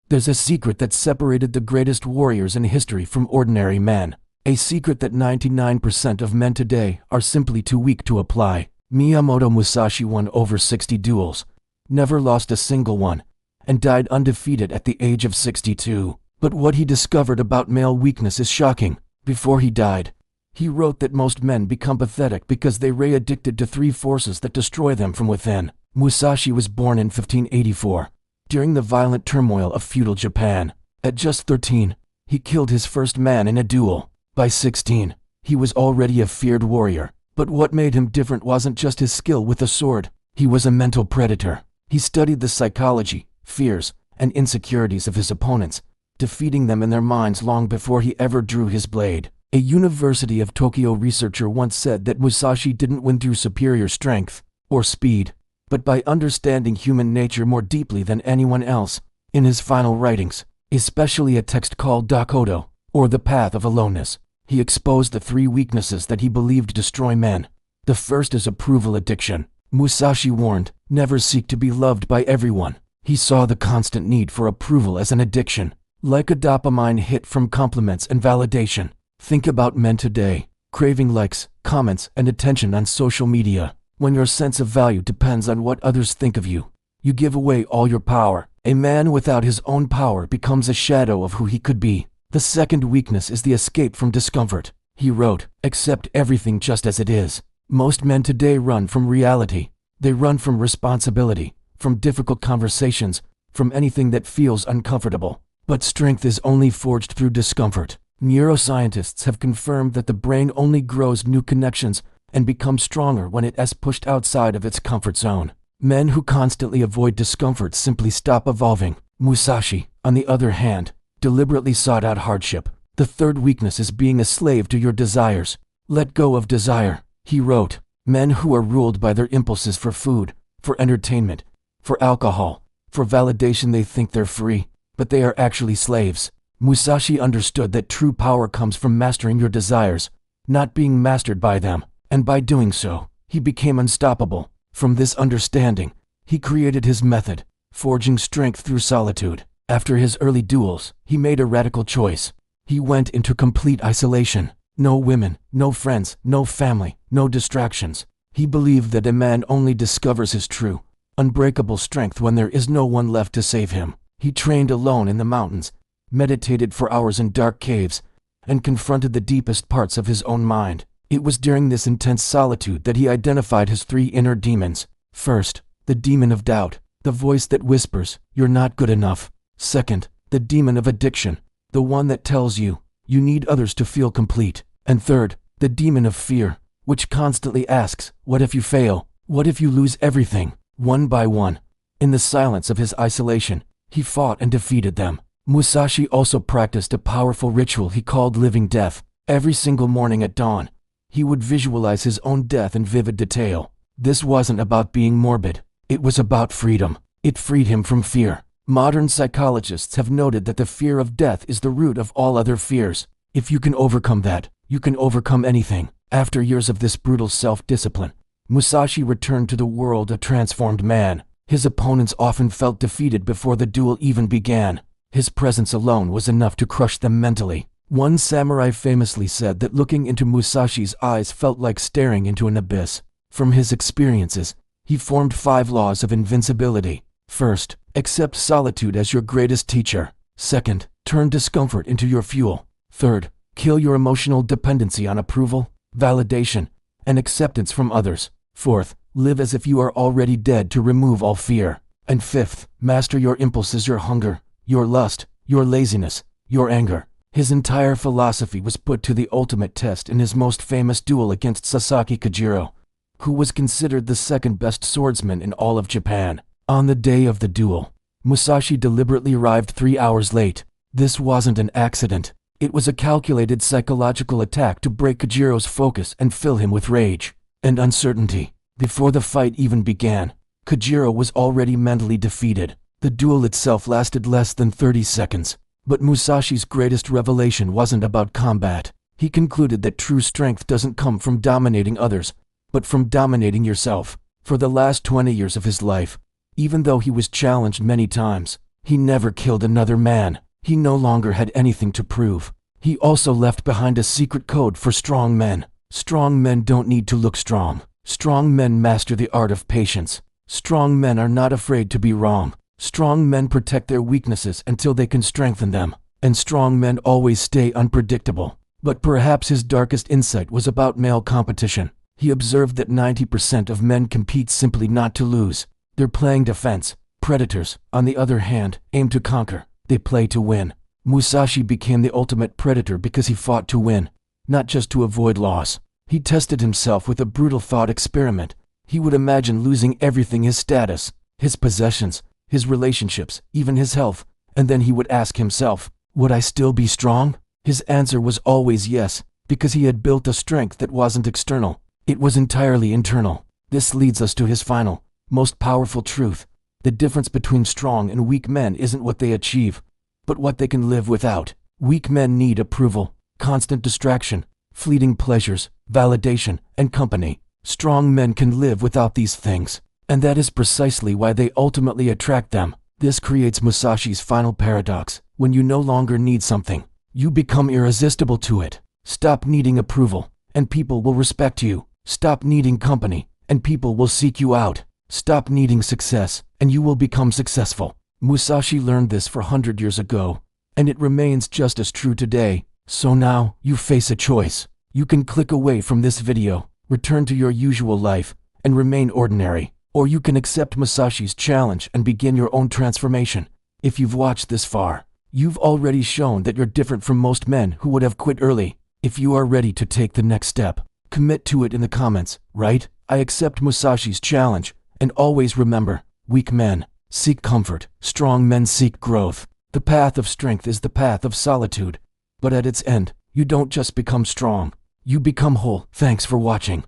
There's a secret that separated the greatest warriors in history from ordinary men. A secret that 99% of men today are simply too weak to apply. Miyamoto Musashi won over 60 duels, never lost a single one, and died undefeated at the age of 62. But what he discovered about male weakness is shocking. Before he died, he wrote that most men become pathetic because they are addicted to three forces that destroy them from within. Musashi was born in 1584, during the violent turmoil of feudal Japan. At just 13, he killed his first man in a duel. By 16, he was already a feared warrior. But what made him different wasn't just his skill with the sword. He was a mental predator. He studied the psychology, fears, and insecurities of his opponents, defeating them in their minds long before he ever drew his blade. A University of Tokyo researcher once said that Musashi didn't win through superior strength or speed, but by understanding human nature more deeply than anyone else. In his final writings, especially a text called Dakodo, or The Path of Aloneness, he exposed the three weaknesses that he believed destroy men. The first is approval addiction. Musashi warned, never seek to be loved by everyone. He saw the constant need for approval as an addiction, like a dopamine hit from compliments and validation. Think about men today, craving likes, comments, and attention on social media. When your sense of value depends on what others think of you, you give away all your power. A man without his own power becomes a shadow of who he could be. The second weakness is the escape from discomfort. He wrote, accept everything just as it is. Most men today run from reality. They run from responsibility, from difficult conversations, from anything that feels uncomfortable. But strength is only forged through discomfort. Neuroscientists have confirmed that the brain only grows new connections and becomes stronger when it is pushed outside of its comfort zone. Men who constantly avoid discomfort simply stop evolving. Musashi, on the other hand, deliberately sought out hardship. The third weakness is being a slave to your desires. Let go of desire. He wrote, men who are ruled by their impulses for food, for entertainment, for alcohol, for validation, they think they're free, but they are actually slaves. Musashi understood that true power comes from mastering your desires, not being mastered by them, and by doing so, he became unstoppable. From this understanding, he created his method, forging strength through solitude. After his early duels, he made a radical choice. He went into complete isolation. No women, no friends, no family, no distractions. He believed that a man only discovers his true, unbreakable strength when there is no one left to save him. He trained alone in the mountains, meditated for hours in dark caves, and confronted the deepest parts of his own mind. It was during this intense solitude that he identified his three inner demons. First, the demon of doubt, the voice that whispers, you're not good enough. Second, the demon of addiction, the one that tells you, you need others to feel complete. And third, the demon of fear, which constantly asks, what if you fail? What if you lose everything? One by one, in the silence of his isolation, he fought and defeated them. Musashi also practiced a powerful ritual he called living death. Every single morning at dawn, he would visualize his own death in vivid detail. This wasn't about being morbid. It was about freedom. It freed him from fear. Modern psychologists have noted that the fear of death is the root of all other fears. If you can overcome that, you can overcome anything. After years of this brutal self-discipline, Musashi returned to the world a transformed man. His opponents often felt defeated before the duel even began. His presence alone was enough to crush them mentally. One samurai famously said that looking into Musashi's eyes felt like staring into an abyss. From his experiences, he formed 5 laws of invincibility. First, accept solitude as your greatest teacher. Second, turn discomfort into your fuel. Third, kill your emotional dependency on approval, validation, and acceptance from others. Fourth, live as if you are already dead to remove all fear. And fifth, master your impulses, your hunger, your lust, your laziness, your anger. His entire philosophy was put to the ultimate test in his most famous duel against Sasaki Kojiro, who was considered the second best swordsman in all of Japan. On the day of the duel, Musashi deliberately arrived 3 hours late. This wasn't an accident. It was a calculated psychological attack to break Kojiro's focus and fill him with rage and uncertainty. Before the fight even began, Kojiro was already mentally defeated. The duel itself lasted less than 30 seconds. But Musashi's greatest revelation wasn't about combat. He concluded that true strength doesn't come from dominating others, but from dominating yourself. For the last 20 years of his life, even though he was challenged many times, He never killed another man. He no longer had anything to prove. He also left behind a secret code for strong men. Strong men don't need to look strong. Strong men master the art of patience. Strong men are not afraid to be wrong. Strong men protect their weaknesses until they can strengthen them. And strong men always stay unpredictable. But perhaps his darkest insight was about male competition. He observed that 90% of men compete simply not to lose. They're playing defense. Predators, on the other hand, aim to conquer. They play to win. Musashi became the ultimate predator because he fought to win, not just to avoid loss. He tested himself with a brutal thought experiment. He would imagine losing everything: his status, his possessions, his relationships, even his health. And then he would ask himself, would I still be strong? His answer was always yes, because he had built a strength that wasn't external. It was entirely internal. This leads us to his final, most powerful truth. The difference between strong and weak men isn't what they achieve, but what they can live without. Weak men need approval, constant distraction, fleeting pleasures, validation, and company. Strong men can live without these things, and that is precisely why they ultimately attract them. This creates Musashi's final paradox. When you no longer need something, you become irresistible to it. Stop needing approval, and people will respect you. Stop needing company, and people will seek you out. Stop needing success, and you will become successful. Musashi learned this 400 years ago, and it remains just as true today. So now, you face a choice. You can click away from this video, return to your usual life, and remain ordinary. Or you can accept Musashi's challenge and begin your own transformation. If you've watched this far, you've already shown that you're different from most men who would have quit early. If you are ready to take the next step, commit to it in the comments, right? I accept Musashi's challenge. And always remember, weak men seek comfort, strong men seek growth. The path of strength is the path of solitude. But at its end, you don't just become strong, you become whole. Thanks for watching.